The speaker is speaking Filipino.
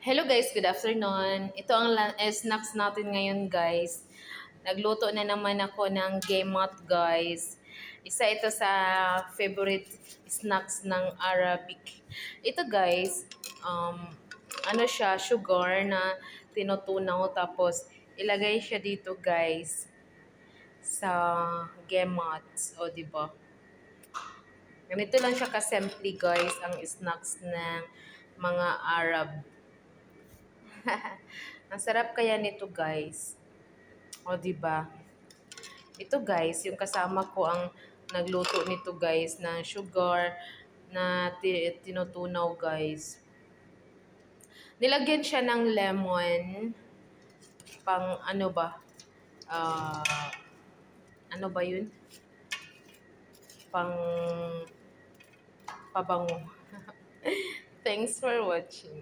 Hello guys, good afternoon. Ito ang snacks natin ngayon guys. Nagluto na naman ako ng gemot guys. Isa ito sa favorite snacks ng Arabic. Ito guys, ano siya, sugar na tinutunaw tapos ilagay siya dito guys sa gemot. O di ba? Ganito lang siya ka-simple guys ang snacks ng mga Arab. Ang sarap kaya nito, guys. O, di ba? Ito, guys, yung kasama ko ang nagluto nito, guys, ng sugar na tinutunaw, guys. Nilagyan siya ng lemon, pang ano ba? Ah, ano ba yun? Pang pabango. Thanks for watching.